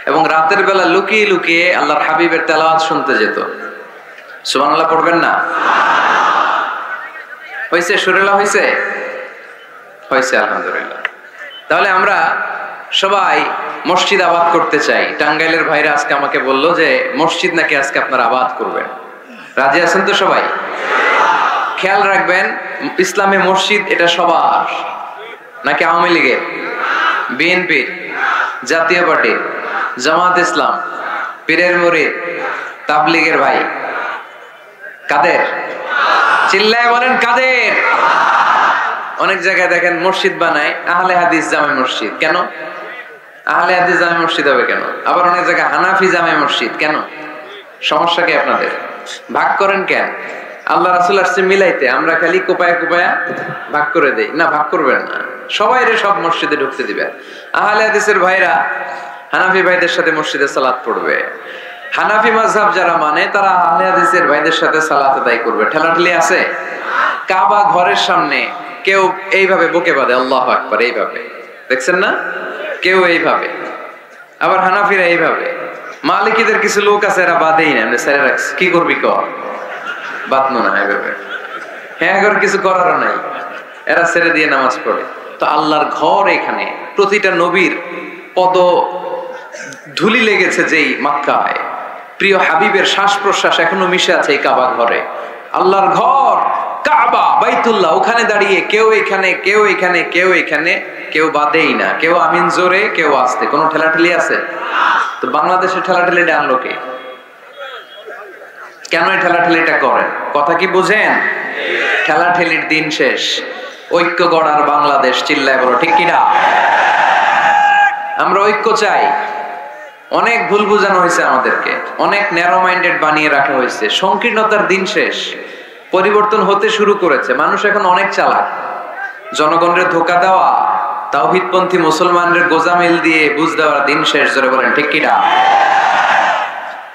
এবং রাতের বেলা লুকিয়ে লুকিয়ে আল্লাহর হাবিবের তেলাওয়াত শুনতে যেত। সুবহানাল্লাহ পড়বেন না? হইছে? সুরেলা হইছে? হইছে, আলহামদুলিল্লাহ। তাহলে আমরা সবাই মসজিদ আবাদ করতে চাই। টাঙ্গাইলের ভাইরা আজকে আমাকে বললো যে মসজিদ নাকি আজকে আপনারা আবাদ করবেন। রাজি আছেন তো সবাই? খেয়াল রাখবেন, ইসলামে মসজিদ এটা সবার নাকি আওয়ামী লীগের, বিএনপির, জাতীয় পার্টির, জামাত ইসলাম, পীরের মুরিদ, তাবলীগের ভাই? কাদের? চিল্লায় বলেন কাদের? অনেক জায়গায় দেখেন মসজিদ বানায় আহলে হাদিস জামে মসজিদ। কেন আহলে হাদিস জামে মসজিদ হবে কেন? আবার অনেক জায়গায় হানাফি জামে মসজিদ। কেন? সমস্যা কি আপনাদের? ভাগ করেন কেন? আল্লাহ রাসূল আসছে মিলাইতে, আমরা খালি কোপায়া কোপায়া ভাগ করে দেই। না, ভাগ করবেন না, সবাইরে সব মসজিদে ঢুকতে দিবেন। আহলে হাদিসের ভাইরা হানাফি ভাইদের সাথে মসজিদে সালাত পড়বে। হানাফি মাযহাব যারা মানে তারা আহলে হাদিসের ভাইদের সাথে সালাত আদায় করবে। ঠেলাঠেলি আছে? কাবা ঘরের সামনে কেউ এইভাবে বুকে বাঁধে, আল্লাহু আকবার, এইভাবে দেখছেন না? কেউ এইভাবে, আবার হানাফিরা এইভাবে। মালিকিদের কিছু লোক আছে এরা বাঁধেই না, এমনি ছেড়ে রাখছে। কি করবি কর, বাঁধনো না এইভাবে। হ্যাঁ, এখন কিছু করারও নাই, এরা ছেড়ে দিয়ে নামাজ পড়ে। তো আল্লাহর ঘর এখানে, প্রতিটা নবীর পদ ধুলি লেগেছে যেই মক্কায়, প্রিয় হাবিবের শ্বাস প্রশ্বাস এখনো মিশে আছে এই কাবা ঘরে। আল্লাহর ঘর কাবা বাইতুল্লাহ, ওখানে দাঁড়িয়ে কেউ এখানে কেউ এখানে কেউ এখানে, কেউ বাদেই না, কেউ আমিন জোরে কেউ আস্তে, কোনো ঠেলাঠেলি আছে? তো বাংলাদেশে ঠেলাঠেলিটা আনলো কে? কেন এই ঠেলাঠেলিটা করেন? কথা কি বুঝেন? ঠেলাঠেলির দিন শেষ, ঐক্য গড়ার বাংলাদেশ, চিল্লায় বলো ঠিক কিনা? আমরা ঐক্য চাই। অনেক ভুল বোঝানো হয়েছে আমাদেরকে, অনেক ন্যারো মাইন্ডেড বানিয়ে রাখা হয়েছে। সংকীর্ণতার দিন শেষ, পরিবর্তন হতে শুরু করেছে। মানুষ এখন অনেক চালাক। জনগণের ধোকা দেওয়া, তাওহীদপন্থী মুসলমানদের গোজামিল দিয়ে বুঝ দেওয়ার দিন শেষ। জোরে বলেন ঠিক কিনা?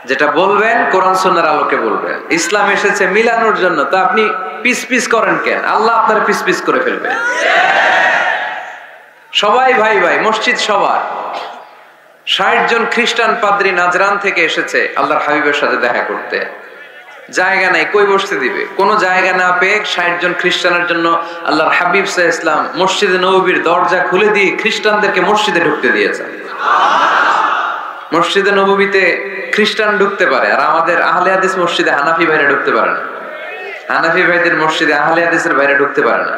যেটা বলবেন কোরআন সুন্নাহর আলোকে বলবেন। ইসলাম এসেছে মিলানোর জন্য, তো আপনি পিস পিস করেন কেন? আল্লাহ আপনার পিস পিস করে ফেলবে। সবাই ভাই ভাই, মসজিদ সবার। ৬০ জন খ্রিস্টান পাদ্রী নাজরান থেকে এসেছে আল্লাহর হাবিবের সাথে দেখা করতে। জায়গা নাই, কই বসতে দিবে? কোনো জায়গা না পেয়ে ৬০ জন খ্রিস্টানের জন্য আল্লাহর হাবিব সাল্লাল্লাহু আলাইহি ওয়াসাল্লাম মসজিদে নববীর দরজা খুলে দিয়ে খ্রিস্টানদেরকে মসজিদে ঢুকতে দিয়েছেন। মসজিদে নববীতে খ্রিস্টান ঢুকতে পারে, আর আমাদের আহলে হাদিস মসজিদে হানাফি ভাইরা ঢুকতে পারে না। হানাফি ভাইদের মসজিদে আহলে হাদিসের ভাইরা ঢুকতে পারে না।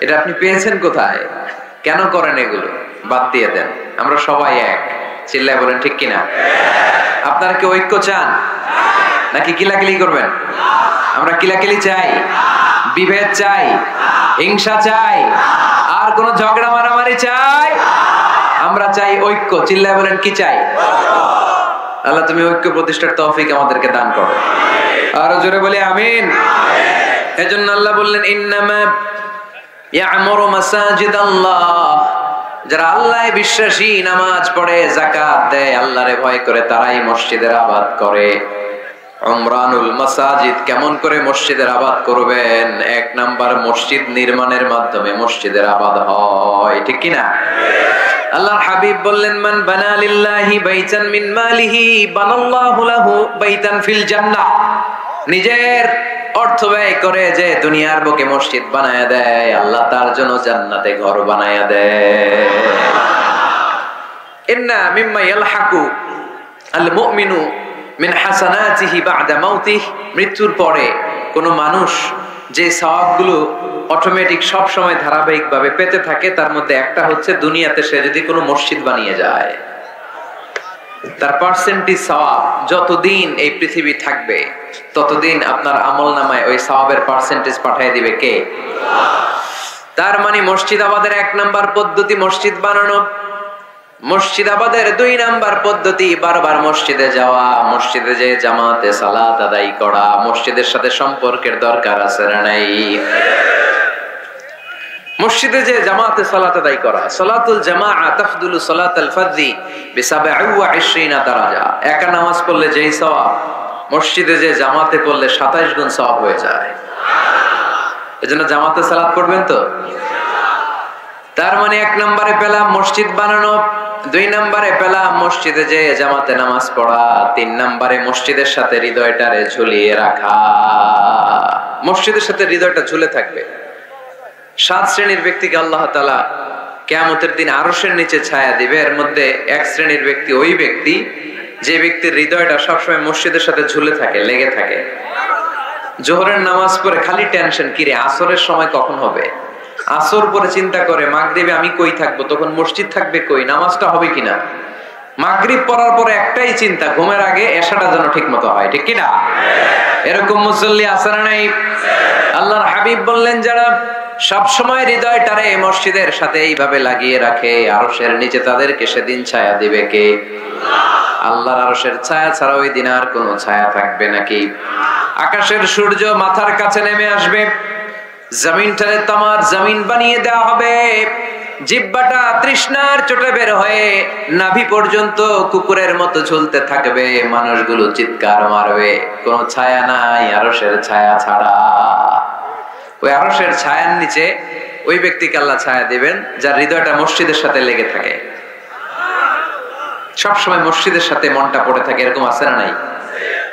এটা আপনি পেয়েছেন কোথায়? কেন করেন এগুলো? বাদ দিয়ে দেন। আমরা সবাই এক, চিল্লায় বলেন ঠিক কিনা? আপনারা কি ঐক্য চান নাকি কিলাকিলি করবেন? আমরা কিলাকিলি চাই, বিভেদ চাই, হিংসা চাই, আর কোন ঝগড়া মারামারি চাই? আমরা চাই ঐক্য। চিল্লায় বলেন কি চাই? আল্লাহ তুমি ঐক্য প্রতিষ্ঠার তৌফিক আমাদেরকে দান করো। আরো জোরে বলি আমিন। এজন্য আল্লাহ বললেন ইন্নামা ইয়ামুরু মাসাজিদাল্লাহ, যারা আল্লাহ বিশ্বাসী, নামাজ পড়ে, যাকাত দেয়, আল্লাহরে ভয় করে, তারাই মসজিদের আবাদ করে। উমরানুল মাসাজিদ, কেমন করে মসজিদের আবাদ করবেন? ১ নাম্বার, মসজিদ নির্মাণের মাধ্যমে মসজিদের আবাদ হয়, ঠিক কি না? আল্লাহর হাবিব বললেন মান বানা লিল্লাহি বাইতান মিন মালিহি বানাল্লাহু লাহু বাইতান ফিল জান্নাহ। নিজের অর্থ ব্যয় করে যে দুনিয়ার বুকে মসজিদ বানায়া দেয়, আল্লাহ তার জন্য জান্নাতে ঘর বানায়া দেয়। ইন্না মিম্মা ইয়ালহাকু আল মুমিনু মিন হাসানাতিহি বা'দা মাউতিহি, মৃত্যুর পরে কোন মানুষ যে সওয়াবগুলো অটোমেটিক সব সময় ধারাবাহিকভাবে পেতে থাকে, তার মধ্যে একটা হচ্ছে দুনিয়াতে সে যদি কোনো মসজিদ বানিয়ে যায়, তার পার্সেন্টেজ সওয়াব যতদিন এই পৃথিবী থাকবে ততদিন আপনার আমলনামায় ওই সওয়াবের পার্সেন্টেজ পাঠিয়ে দিবে কে? তার মানে মসজিদ আবাদের ১ নাম্বার পদ্ধতি মসজিদ বানানো। মসজিদ আবাদের ২ নাম্বার পদ্ধতি বারবার মসজিদে যাওয়া, মসজিদে যে জামাতে সালাত আদায় করা। মসজিদের সাথে সম্পর্কের দরকার আছে না নাই? মসজিদে যে জামাতে সালাত আদায় করা। সালাতুল জামাআ তাফদুলু সালাতাল ফারদি বি২৭ দারাজা। একা নামাজ পড়লে যেই সওয়াব, মসজিদে যে জামাতে পড়লে ২৭ গুণ সওয়াব হয়ে যায়। এজন্য জামাতে সালাত পড়বেন তো? তার মানে ১ নম্বরে পেলাম মসজিদ বানানো, ২ নম্বরে পেলাম মসজিদে যে জামাতে নামাজ পড়া, ৩ নম্বরে মসজিদের সাথে হৃদয়টারে ঝুলিয়ে রাখা। মসজিদের সাথে হৃদয়টা ঝুলে থাকবে। ৭ শ্রেণীর ব্যক্তিকে আল্লাহ তাআলা কিয়ামতের দিন আরশের নিচে ছায়া দিবে। এর মধ্যে ১ শ্রেণীর ব্যক্তি ওই ব্যক্তি যে ব্যক্তির হৃদয়টা সবসময় মসজিদের সাথে ঝুলে থাকে, লেগে থাকে। জোহরের নামাজ পড়ে খালি টেনশন, কিরে আসরের সময় কখন হবে? আসর পরে চিন্তা করে মাগরিবে আমি কই থাকবো, তখন মসজিদ থাকবে কই, নামাজটা হবে কিনা। মাগরিব পড়ার পরে একটাই চিন্তা, ঘুমের আগে এশাটা যেন ঠিক মতো হয়, ঠিক কিনা? এরকম মুসল্লি আছে না নাই? আল্লাহর হাবিব বললেন যারা সব সময় হৃদয়টারে মসজিদের সাথে এইভাবে লাগিয়ে রাখে, আরশের নিচে তাদেরকে সেদিন ছায়া দিবে কে? আল্লাহর আরশের ছায়া ছাড়া ওই দিন আর কোনো ছায়া থাকবে নাকি? আকাশের সূর্য মাথার কাছে নেমে আসবে, জমিনটারে তামার জমিন বানিয়ে দেওয়া হবে, জিহ্বাটা তৃষ্ণার চোটে বের হয়ে নাভি পর্যন্ত কুকুরের মতো ঝুলতে থাকবে। মানুষগুলো চিৎকার মারবে, কোনো ছায়া নাই আরশের ছায়া ছাড়া। ওই আরশের ছায়ার নিচে ওই ব্যক্তিকে আল্লাহ ছায়া দিবেন যার হৃদয়টা মসজিদের সাথে লেগে থাকে, সবসময় মসজিদের সাথে মনটা পড়ে থাকে। এরকম আছে না নাই?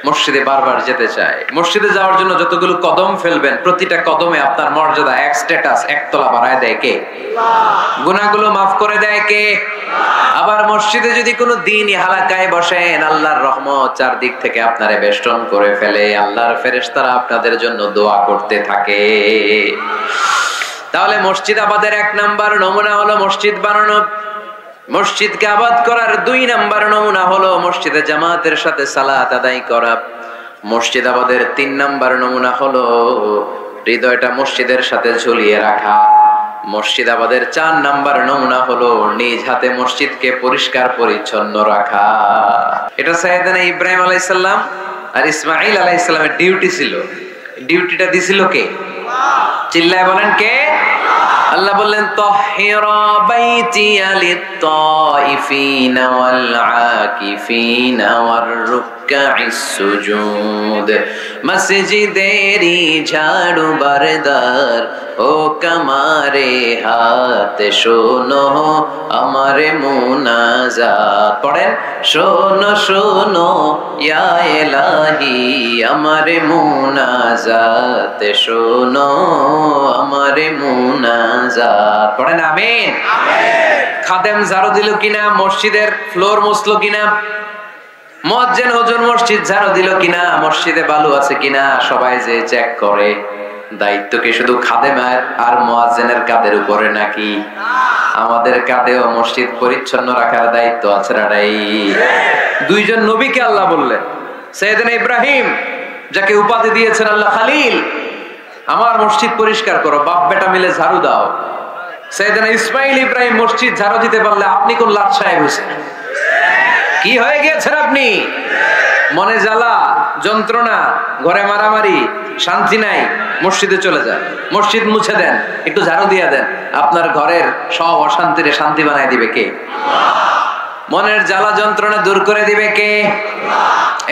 মসজিদে বারবার যেতে চায়। মসজিদে যাওয়ার জন্য যতগুলো কদম ফেলবেন, প্রতিটা কদমে আপনার মর্যাদা এক স্ট্যাটাস, একতলা বাড়ায় দেয় কে? গুনাহগুলো মাফ করে দেয় কে? আবার মসজিদে যদি কোনো দিনই হালাকায় বসেন, আল্লাহর রহমত চারদিক থেকে আপনারে বেষ্টন করে ফেলে। আল্লাহর ফেরেশতারা আপনাদের জন্য দোয়া করতে থাকে। তাহলে মসজিদ আবাদের 1 নাম্বার নমুনা হলো মসজিদ বানানো। মসজিদকে আবাদ করার 2 নাম্বার নমুনা হলো মসজিদে জামাতের সাথে সালাত আদায় করা। মসজিদ আবাদের 3 নাম্বার নমুনা হলো হৃদয়টা মসজিদের সাথে ঝুলিয়ে রাখা। মসজিদ আবাদের 4 নাম্বার নমুনা হলো নিজ হাতে মসজিদকে পরিষ্কার পরিচ্ছন্ন রাখা। এটা সাইয়েদনা ইব্রাহিম আলাইহিস সালাম আর ইসমাঈল আলাইহিস সালামের ডিউটি ছিল। ডিউটিটা দিছিল কে? চিল্লায় বলেন কে? আল্লাহ বললেন তাহিরা বাইতিয়া লিত-তাইফিনা ওয়াল আকিফিনা ওয়ার রুকআইস সুজুদ। মসজিদেরি ঝাড়ু বারদার ও কামারে হাত শোনো আমারে মুনাজাত। পড়েন, শোনো শোনো ইয়া ইলাহি আমারে মুনাজাত, শোনো আমারে মুনাজাত। পড়েন আমিন। খাদেম ঝাড়ু দিল কিনা? মসজিদের ফ্লোর মুছলো কিনা? মুয়াজ্জিন হুজুর মসজিদ ঝাড়ু দিল কিনা? মসজিদে বালু আছে কিনা? সবাই যে চেক করে। দায়িত্ব কি শুধু খাদেমের আর মুয়াজ্জিনের কাঁধের উপরে নাকি আমাদের কাঁধেও মসজিদ পরিচ্ছন্ন রাখার দায়িত্ব আছে না নাই? 2 জন নবীকে আল্লাহ বললেন, সাইয়েদনা ইব্রাহিম যাকে উপাধি দিয়েছেন আল্লাহ খালিল, আমার মসজিদ পরিষ্কার করো, বাপ বেটা মিলে ঝাড়ু দাও। সাইয়েদনা ইসমাঈল ইব্রাহিম মসজিদ ঝাড়ু দিতে পারলে আপনি কোন লাট সাহেব হয়েছেন? কি হয়ে গেছেন আপনি? মনে জ্বালা, যন্ত্রণা, ঘরে মারামারি, শান্তি নাই, মসজিদে চলে যান, মসজিদ মুছে দেন, একটু ঝাড়ু দিয়ে দেন, আপনার ঘরের সব অশান্তিরে শান্তি বানায় দিবে কে? মনের জ্বালা যন্ত্রণা দূর করে দিবে কে?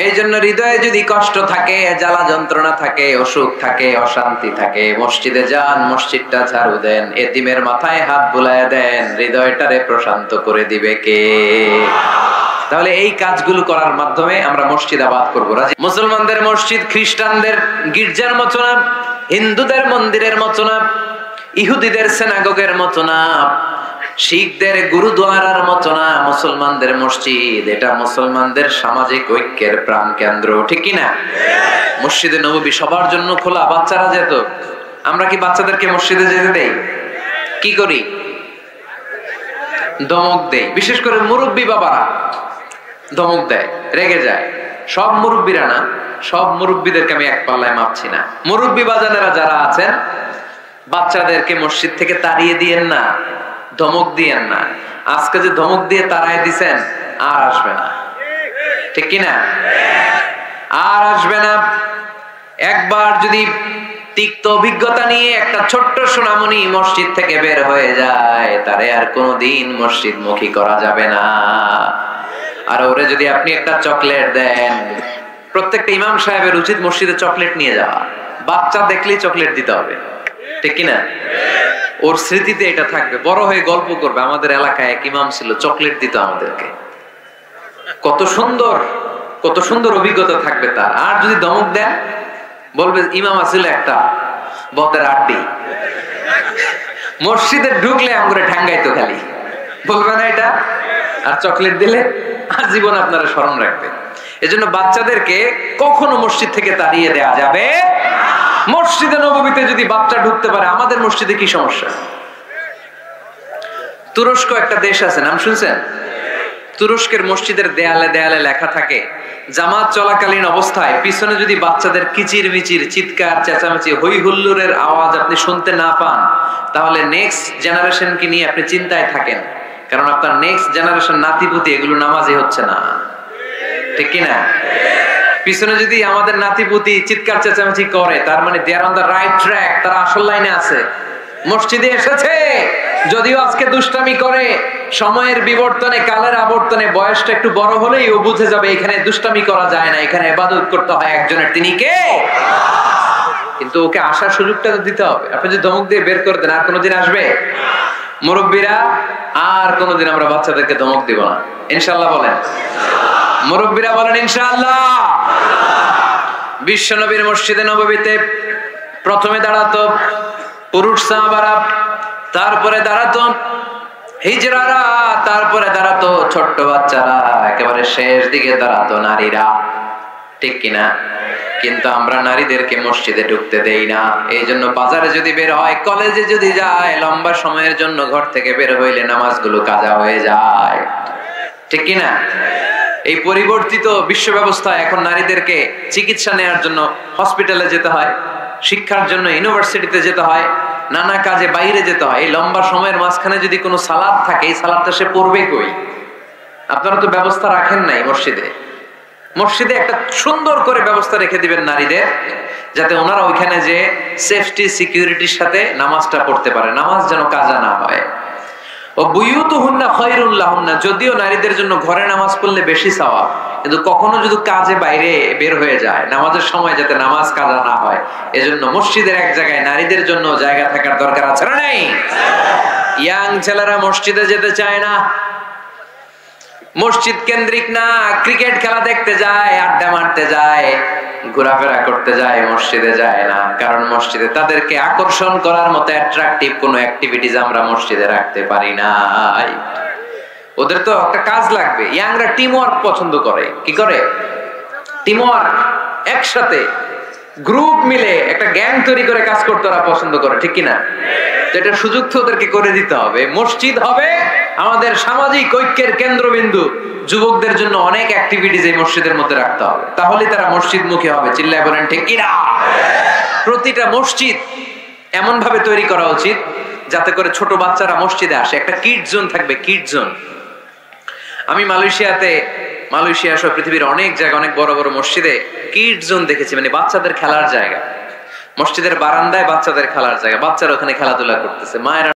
এই জন্য হৃদয়ে যদি কষ্ট থাকে, জ্বালা যন্ত্রণা থাকে, অসুখ থাকে, অশান্তি থাকে, মসজিদে যান, মসজিদটা ঝাড়ু দেন, এতিমের মাথায় হাত বুলায় দেন, হৃদয়টারে প্রশান্ত করে দিবে কে? তাহলে এই কাজগুলো করার মাধ্যমে আমরা মসজিদ আবাদ করবো। মুসলমানদের মসজিদ খ্রিস্টানদের গির্জার মতো না, হিন্দুদের মন্দিরের মতো না, ইহুদিদের সিনাগগের মতো না, শিখদের গুরুদ্বারার মতো না। মুসলমানদের মসজিদ এটা মুসলমানদের সামাজিক ঐক্যের প্রাণ কেন্দ্র, ঠিক কিনা? মসজিদে নববী সবার জন্য খোলা, বাচ্চারা যেত। আমরা কি বাচ্চাদেরকে মসজিদে যেতে দেই? কি করি? ধমক দেই। বিশেষ করে মুরব্বী বাবারা ধমক দেয়, রেগে যায়। সব মুরব্বীরা না, সব মুরব্বীদেরকে আমি এক পাল্লায় মাপছি না। মুরব্বী বাজানেরা যারা আছেন, বাচ্চাদেরকে মসজিদ থেকে তাড়িয়ে দিয়েন না, ধমক দিয়েন না। আজকে যে ধমক দিয়ে তাড়ায় দিছেন, আর আসবে না, ঠিক কিনা? আর আসবে না। একবার যদি তিক্ত অভিজ্ঞতা নিয়ে একটা ছোট্ট সোনামণি মসজিদ থেকে বের হয়ে যায়, তারে আর কোনোদিন মসজিদ মুখী করা যাবে না। আর ওরে যদি আপনি একটা চকলেট দেন, প্রত্যেকটা ইমাম সাহেবের উচিত মসজিদে চকলেট নিয়ে যাওয়া। বাচ্চা দেখলেই চকলেট দিতে হবে, ঠিক কিনা? ওর স্মৃতিতে এটা থাকবে, বড় হয়ে গল্প করবে, আমাদের এলাকায় এক ইমাম ছিল, চকলেট দিত আমাদেরকে। কত সুন্দর, কত সুন্দর অভিজ্ঞতা থাকবে তার। আর যদি ধমক দেন, বলবে ইমাম আসলে একটা বদের আড্ডি, মসজিদে ঢুকলে আমরে ঠাঙ্গাইতো খালি, বলবে না এটা? আর চকলেট দিলে আর জীবন আপনারা স্মরণ রাখবে। এজন্য বাচ্চাদেরকে কখনো মসজিদ থেকে তাড়িয়ে দেওয়া যাবে। মসজিদে নববীতে যদি বাচ্চা ঢুকতে পারে, আমাদের মসজিদে কি সমস্যা? তুরস্ক একটা দেশ আছে, নাম শুনছেন? তুরস্কের মসজিদের দেয়ালে দেয়ালে লেখা থাকে, জামাত চলাকালীন অবস্থায় পিছনে যদি বাচ্চাদের কিচির মিচির, চিৎকার, চেঁচামেচি, হই হুল্লোড়ের আওয়াজ আপনি শুনতে না পান, তাহলে নেক্সট জেনারেশনকে নিয়ে আপনি চিন্তায় থাকেন। কারণ আপনার নেক্সট জেনারেশন নাতিপুতি এগুলো নামাজি হচ্ছে না, ঠিক কিনা? পিছনে যদি আমাদের নাতিপুতি চিৎকার চেঁচামেচি করে, তার মানে দে আর অন দ্য রাইট ট্র্যাক, তারা আসল লাইনে আছে, মসজিদে এসেছে। যদিও আজকে দুষ্টামি করে, সময়ের বিবর্তনে, কালের আবর্তনে বয়সটা একটু বড় হলেই ও বুঝে যাবে এখানে দুষ্টামি করা যায় না, এখানে ইবাদত করতে হয় একজনের, তিনি কে? কিন্তু ওকে আসার সুযোগটা তো দিতে হবে। আপনি যদি ধমক দিয়ে বের করে দেন, আর কোনোদিন আসবে? মুরব্বীরা, আর কোনোদিন আমরা বাচ্চাদেরকে ধমক দিব না, ইনশাআল্লাহ বলেন। মুরব্বীরা বলেন ইনশাআল্লাহ। বিশ্বনবীর মসজিদে নববীতে প্রথমে দাঁড়াতো পুরুষ সাহাবারা, তারপরে দাঁড়াতো হিজড়ারা, তারপরে দাঁড়াতো ছোট্ট বাচ্চারা, একেবারে শেষ দিকে দাঁড়াতো নারীরা। ঠিক কিনা? কিন্তু আমরা নারীদেরকে মসজিদে ঢুকতে দেই না। এই জন্য বাজারে যদি বের হয়, কলেজে যদি যায়, লম্বা সময়ের জন্য ঘর থেকে বের হইলে নামাজগুলো কাজা হয়ে যায়। ঠিক কিনা? এই পরিবর্তিত বিশ্ব ব্যবস্থায় এখন নারীদেরকে চিকিৎসা নেওয়ার জন্য হসপিটালে যেতে হয়, শিক্ষার জন্য ইউনিভার্সিটিতে যেতে হয়, নানা কাজে বাইরে যেতে হয়। এই লম্বা সময়ের মাঝখানে যদি কোনো সালাত থাকে, এই সালাতটা সে পড়বে কই? আপনারা তো ব্যবস্থা রাখেন নাই মসজিদে। মসজিদে একটা সুন্দর করে ব্যবস্থা রেখে দিবেন নারীদের, যাতে ওনারা ওইখানে যে সেফটি সিকিউরিটির সাথে নামাজটা পড়তে পারে, নামাজ যেন কাজা না হয়। ও বুয়ুতুহুন্না খায়রুল লাহুন্না, যদিও নারীদের জন্য ঘরে নামাজ পড়লে বেশি সওয়াব, কিন্তু কখনো যদি কাজে বাইরে বের হয়ে যায়, নামাজের সময় যাতে নামাজ কাজা না হয়, এজন্য মসজিদের এক জায়গায় নারীদের জন্য জায়গা থাকার দরকার আছে না নেই? ইয়াং ছেলেরা মসজিদে যেতে চায় না, মসজিদ কেন্দ্রিক না, ক্রিকেট খেলা দেখতে যায়, আড্ডা মারতে যায়, ঘোরাফেরা করতে যায়, মসজিদে যায় না। কারণ মসজিদে তাদেরকে আকর্ষণ করার মতো অ্যাট্রাকটিভ কোনো অ্যাক্টিভিটিজ আমরা মসজিদে রাখতে পারি না। ওদের তো একটা কাজ লাগবে। ইয়াংরা টিম ওয়ার্ক পছন্দ করে। কি করে? টিম ওয়ার্ক, একসাথে গ্রুপ মিলে একটা গ্যাং তৈরি করে কাজ করতে ওরা পছন্দ করে। ঠিক কিনা? এটা সুযোগ তো ওদেরকে করে দিতে হবে। মসজিদ হবে আমাদের সামাজিক ঐক্যের কেন্দ্রবিন্দু। যুবকদের জন্য অনেক অ্যাক্টিভিটিজ এই মসজিদের মধ্যে রাখতে হবে, তাহলে তারা মসজিদমুখী হবে। চিল্লায় বলেন ঠিক কিনা? প্রতিটা মসজিদ এমন ভাবে তৈরি করা উচিত যাতে করে ছোট বাচ্চারা মসজিদে আসে। একটা কিড জোন থাকবে, কিড জোন। আমি মালয়েশিয়া সহ পৃথিবীর অনেক জায়গায় অনেক বড় বড় মসজিদে কিড জোন দেখেছি, মানে বাচ্চাদের খেলার জায়গা। মসজিদের বারান্দায় বাচ্চাদের খেলার জায়গা, বাচ্চারা ওখানে খেলাধুলা করতেছে, মায়েরা